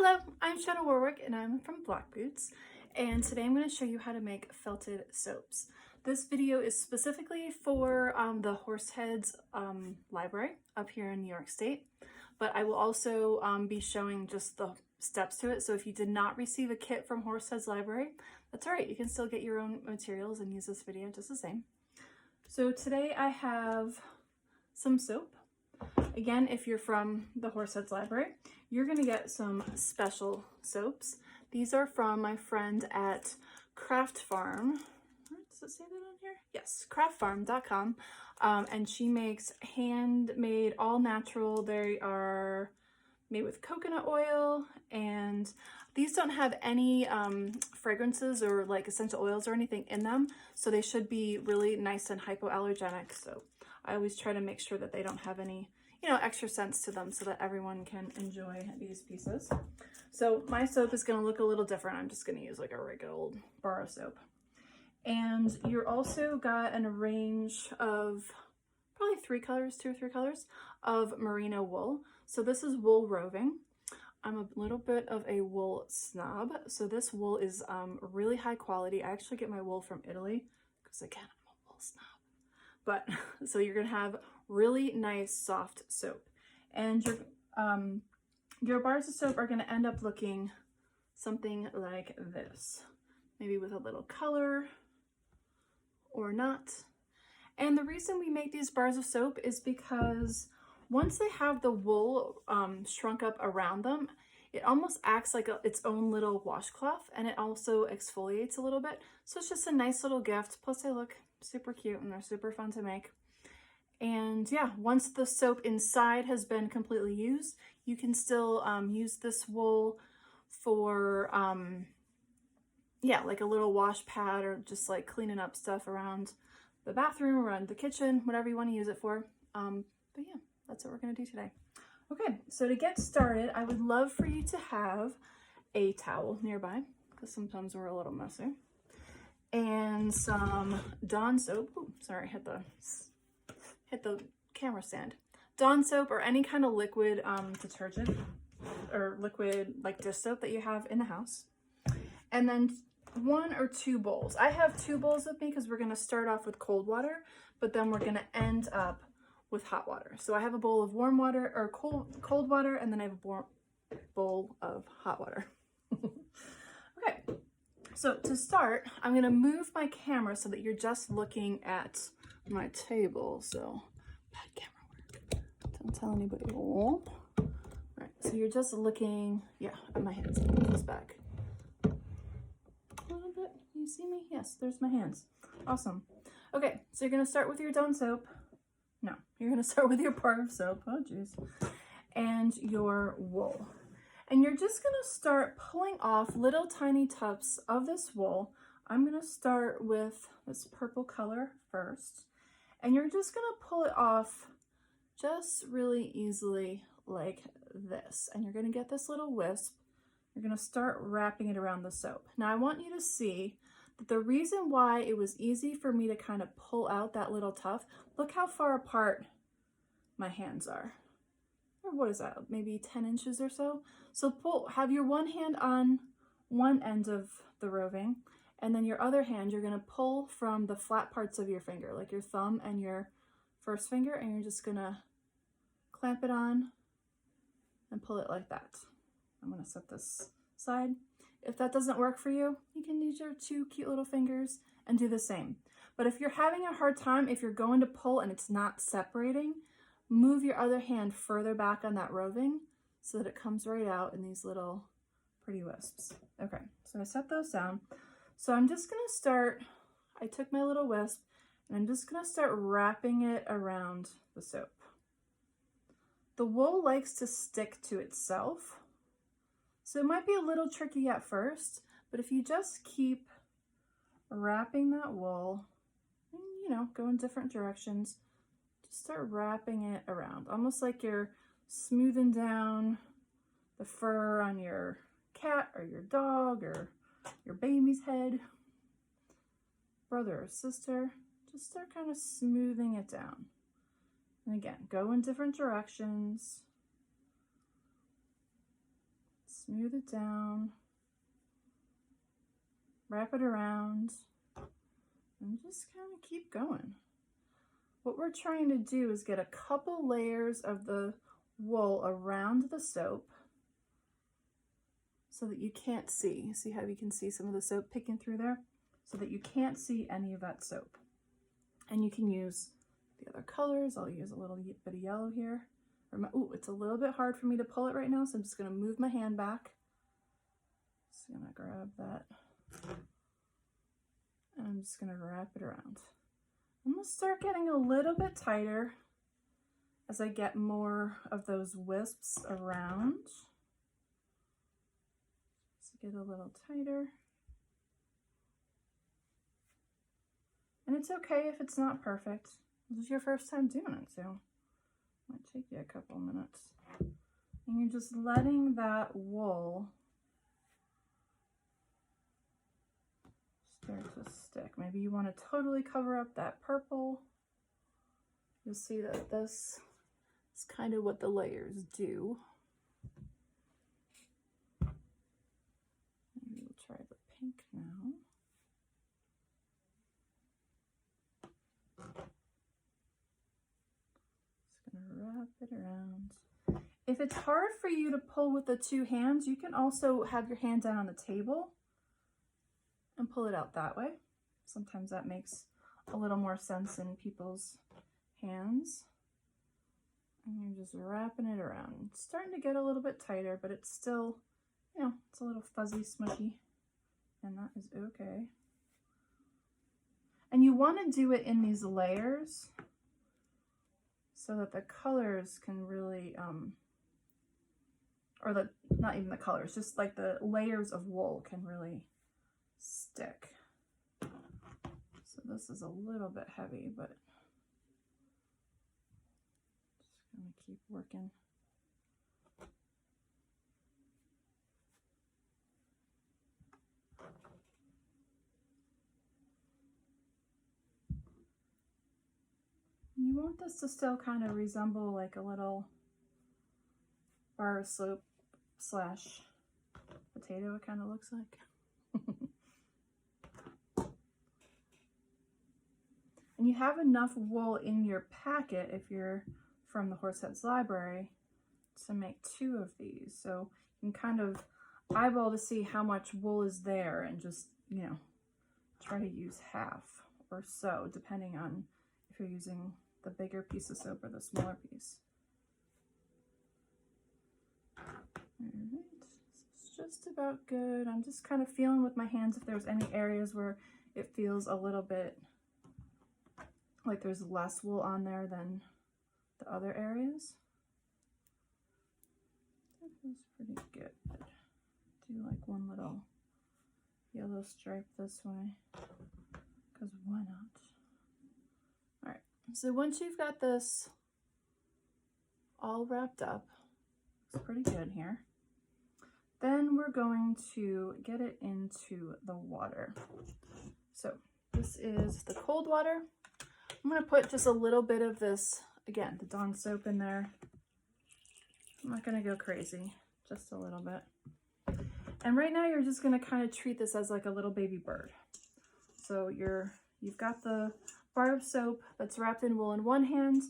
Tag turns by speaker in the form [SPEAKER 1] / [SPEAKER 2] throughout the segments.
[SPEAKER 1] Hello, I'm Shanna Warwick and I'm from Black Boots, and today I'm going to show you how to make felted soaps. This video is specifically for the Horseheads Library up here in New York State, but I will also be showing just the steps to it. So if you did not receive a kit from Horseheads Library, that's all right. You can still get your own materials and use this video just the same. So today I have some soap. Again, if you're from the Horseheads Library, you're going to get some special soaps. These are from my friend at Craft Farm. Does it say that on here? Yes, craftfarm.com. And she makes handmade, all natural. They are made with coconut oil, and these don't have any fragrances or like essential oils or anything in them. So they should be really nice and hypoallergenic. So I always try to make sure that they don't have any, extra scents to them so that everyone can enjoy these pieces. So my soap is going to look a little different. I'm just going to use like a regular old bar of soap. And you're also got a range of probably 3 colors, 2 or 3 colors of merino wool. So this is wool roving. I'm a little bit of a wool snob. So this wool is really high quality. I actually get my wool from Italy because again, I'm a wool snob. But so you're gonna have really nice soft soap, and your bars of soap are gonna end up looking something like this, maybe with a little color or not. And the reason we make these bars of soap is because once they have the wool shrunk up around them, it almost acts like its own little washcloth, and it also exfoliates a little bit. So it's just a nice little gift. Plus they look super cute and they're super fun to make. And yeah, once the soap inside has been completely used, you can still use this wool for like a little wash pad, or just like cleaning up stuff around the bathroom, around the kitchen, whatever you want to use it for. But yeah, that's what we're going to do today. Okay, so to get started, I would love for you to have a towel nearby, because sometimes we're a little messy, and some Dawn soap. Ooh, sorry, hit the camera stand. Dawn soap or any kind of liquid detergent or liquid like dish soap that you have in the house. And then 1 or 2 bowls. I have 2 bowls with me because we're going to start off with cold water, but then we're going to end up with hot water. So I have a bowl of warm water or cold water, and then I have a bowl of hot water. Okay, so to start, I'm going to move my camera so that you're just looking at my table. So bad camera work. Don't tell anybody. Oh. All right, so you're just looking, at my hands. Move this back a little bit. Can you see me? Yes, there's my hands. Awesome. Okay, so you're going to start with your Dawn soap. No, you're going to start with your bar of soap. Oh, geez. And your wool. And you're just going to start pulling off little tiny tufts of this wool. I'm going to start with this purple color first. And you're just going to pull it off just really easily like this. And you're going to get this little wisp. You're going to start wrapping it around the soap. Now I want you to see that the reason why it was easy for me to kind of pull out that little tuft, look how far apart my hands are. Or what is that, maybe 10 inches or so? So have your one hand on one end of the roving, and then your other hand, you're gonna pull from the flat parts of your finger, like your thumb and your first finger, and you're just gonna clamp it on and pull it like that. I'm gonna set this aside. If that doesn't work for you, you can use your 2 cute little fingers and do the same. But if you're having a hard time, if you're going to pull and it's not separating, move your other hand further back on that roving so that it comes right out in these little pretty wisps. Okay, so I set those down. So I'm just gonna start, I took my little wisp and I'm just gonna start wrapping it around the soap. The wool likes to stick to itself, so it might be a little tricky at first, but if you just keep wrapping that wool, and, go in different directions, just start wrapping it around, almost like you're smoothing down the fur on your cat or your dog or your baby's head, brother or sister. Just start kind of smoothing it down. And again, go in different directions. Smooth it down, wrap it around, and just kind of keep going. What we're trying to do is get a couple layers of the wool around the soap so that you can't see. See how you can see some of the soap picking through there? So that you can't see any of that soap. And you can use the other colors. I'll use a little bit of yellow here. Ooh, it's a little bit hard for me to pull it right now, so I'm just gonna move my hand back. Just gonna grab that. And I'm just gonna wrap it around. I'm gonna start getting a little bit tighter as I get more of those wisps around. Just get a little tighter. And it's okay if it's not perfect. This is your first time doing it, so it might take you a couple minutes. And you're just letting that wool start to stick. Maybe you want to totally cover up that purple. You'll see that this is kind of what the layers do. Maybe we'll try the pink now. Just gonna wrap it around. If it's hard for you to pull with the two hands, you can also have your hand down on the table and pull it out that way. Sometimes that makes a little more sense in people's hands. And you're just wrapping it around. It's starting to get a little bit tighter, but it's still, you know, it's a little fuzzy, smushy, and that is okay. And you want to do it in these layers so that the colors can really, not even the colors, just like the layers of wool can really stick. So this is a little bit heavy, but just gonna keep working. You want this to still kind of resemble like a little bar of soap slash potato, it kind of looks like. And you have enough wool in your packet, if you're from the Horseheads Library, to make 2 of these. So you can kind of eyeball to see how much wool is there and just, you know, try to use half or so, depending on if you're using the bigger piece of soap or the smaller piece. Alright, it's just about good. I'm just kind of feeling with my hands if there's any areas where it feels a little bit like there's less wool on there than the other areas. That feels pretty good. Do like one little yellow stripe this way, because why not? All right, so once you've got this all wrapped up, it's pretty good here, then we're going to get it into the water. So this is the cold water. I'm going to put just a little bit of this, again, the Dawn soap in there. I'm not going to go crazy, just a little bit. And right now you're just going to kind of treat this as like a little baby bird. So you've got the bar of soap that's wrapped in wool in one hand,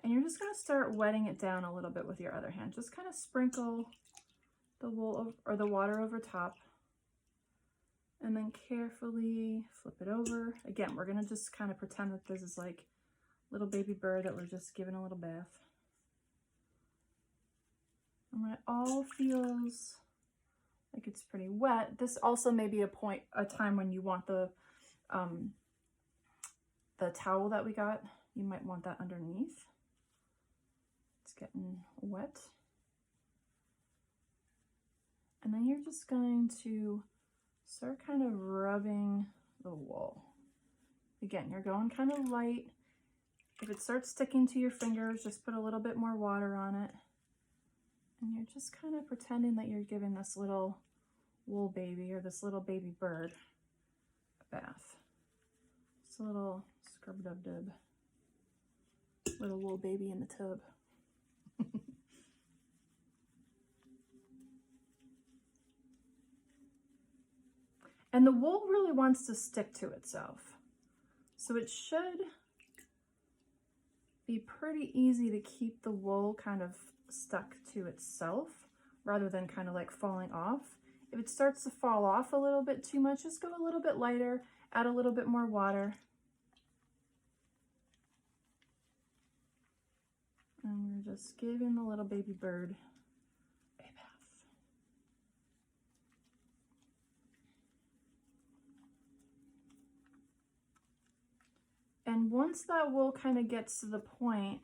[SPEAKER 1] and you're just going to start wetting it down a little bit with your other hand. Just kind of sprinkle the wool or the water over top, and then carefully flip it over. Again, we're going to just kind of pretend that this is like a little baby bird that we're just giving a little bath. And when it all feels like it's pretty wet, this also may be a time when you want the towel that we got, you might want that underneath. It's getting wet. And then you're just going to start kind of rubbing the wool. Again, you're going kind of light. If it starts sticking to your fingers, just put a little bit more water on it. And you're just kind of pretending that you're giving this little wool baby or this little baby bird a bath. Just a little scrub-dub-dub. Little wool baby in the tub. And the wool really wants to stick to itself. So it should be pretty easy to keep the wool kind of stuck to itself rather than kind of like falling off. If it starts to fall off a little bit too much, just go a little bit lighter, add a little bit more water. And we're just giving the little baby bird a bath. And once that wool kind of gets to the point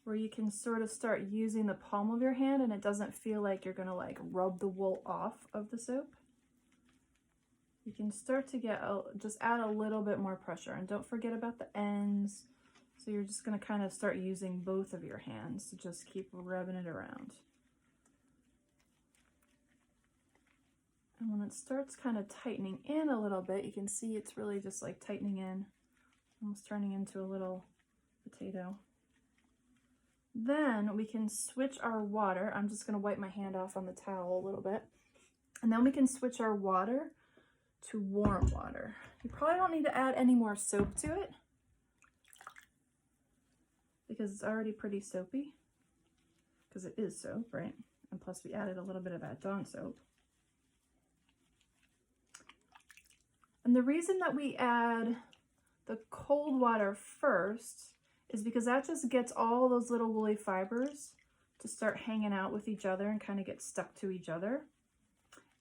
[SPEAKER 1] where you can sort of start using the palm of your hand and it doesn't feel like you're gonna like rub the wool off of the soap, you can start to get, just add a little bit more pressure, and don't forget about the ends. So you're just gonna kind of start using both of your hands to just keep rubbing it around. And when it starts kind of tightening in a little bit, you can see it's really just like tightening in, almost turning into a little potato. Then we can switch our water. I'm just gonna wipe my hand off on the towel a little bit. And then we can switch our water to warm water. You probably don't need to add any more soap to it because it's already pretty soapy, because it is soap, right? And plus we added a little bit of that Dawn soap. And the reason that we add the cold water first is because that just gets all those little woolly fibers to start hanging out with each other and kind of get stuck to each other.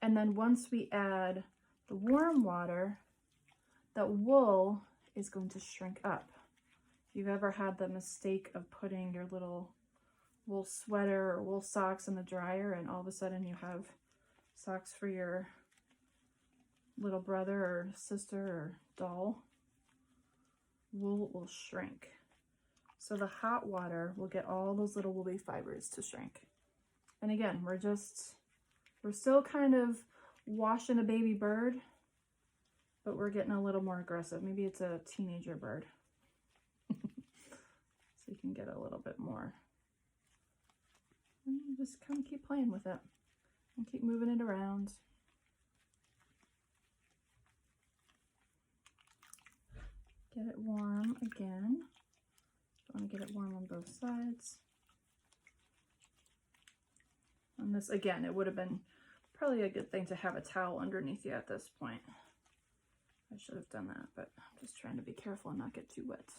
[SPEAKER 1] And then once we add the warm water, that wool is going to shrink up. If you've ever had the mistake of putting your little wool sweater or wool socks in the dryer and all of a sudden you have socks for your little brother or sister or doll, wool will shrink. So the hot water will get all those little woolly fibers to shrink. And again, we're still kind of washing a baby bird, but we're getting a little more aggressive. Maybe it's a teenager bird. So you can get a little bit more. And you just kind of keep playing with it and keep moving it around. Get it warm again. I want to get it warm on both sides. And this, again, it would have been probably a good thing to have a towel underneath you at this point. I should have done that, but I'm just trying to be careful and not get too wet.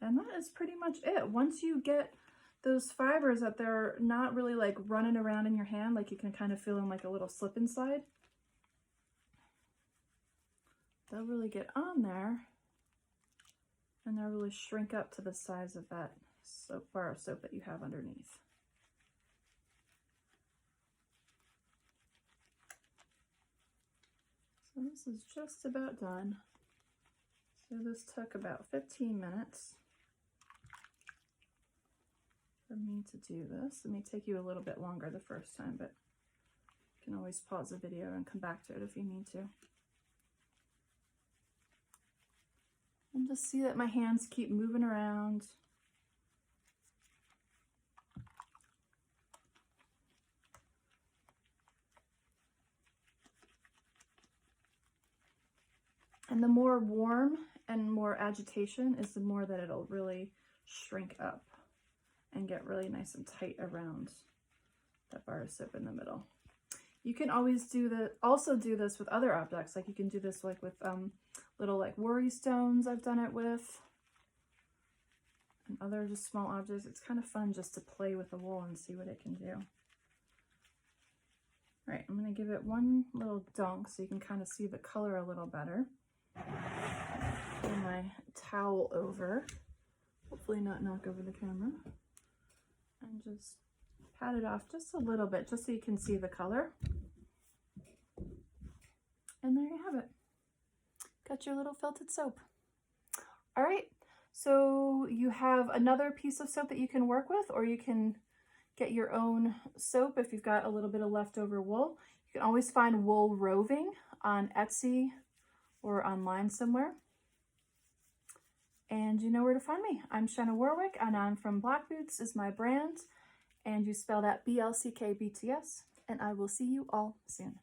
[SPEAKER 1] And that is pretty much it. Once you get those fibers that they're not really like running around in your hand, like you can kind of feel them like a little slip and slide, they'll really get on there and they'll really shrink up to the size of that bar of soap that you have underneath. So this is just about done. So this took about 15 minutes for me to do this. It may take you a little bit longer the first time, but you can always pause the video and come back to it if you need to. And just see that my hands keep moving around. And the more warm and more agitation is, the more that it'll really shrink up and get really nice and tight around that bar of soap in the middle. You can always also do this with other objects. Like you can do this like with little like worry stones I've done it with, and other just small objects. It's kind of fun just to play with the wool and see what it can do. All right, I'm gonna give it one little dunk so you can kind of see the color a little better. Pull my towel over, hopefully not knock over the camera, and just pat it off just a little bit, just so you can see the color. And there you have it. Got your little felted soap. All right, so you have another piece of soap that you can work with, or you can get your own soap if you've got a little bit of leftover wool. You can always find wool roving on Etsy or online somewhere. And you know where to find me. I'm Shanna Warwick, and I'm from Black Boots is my brand. and you spell that BLCKBTS, and I will see you all soon.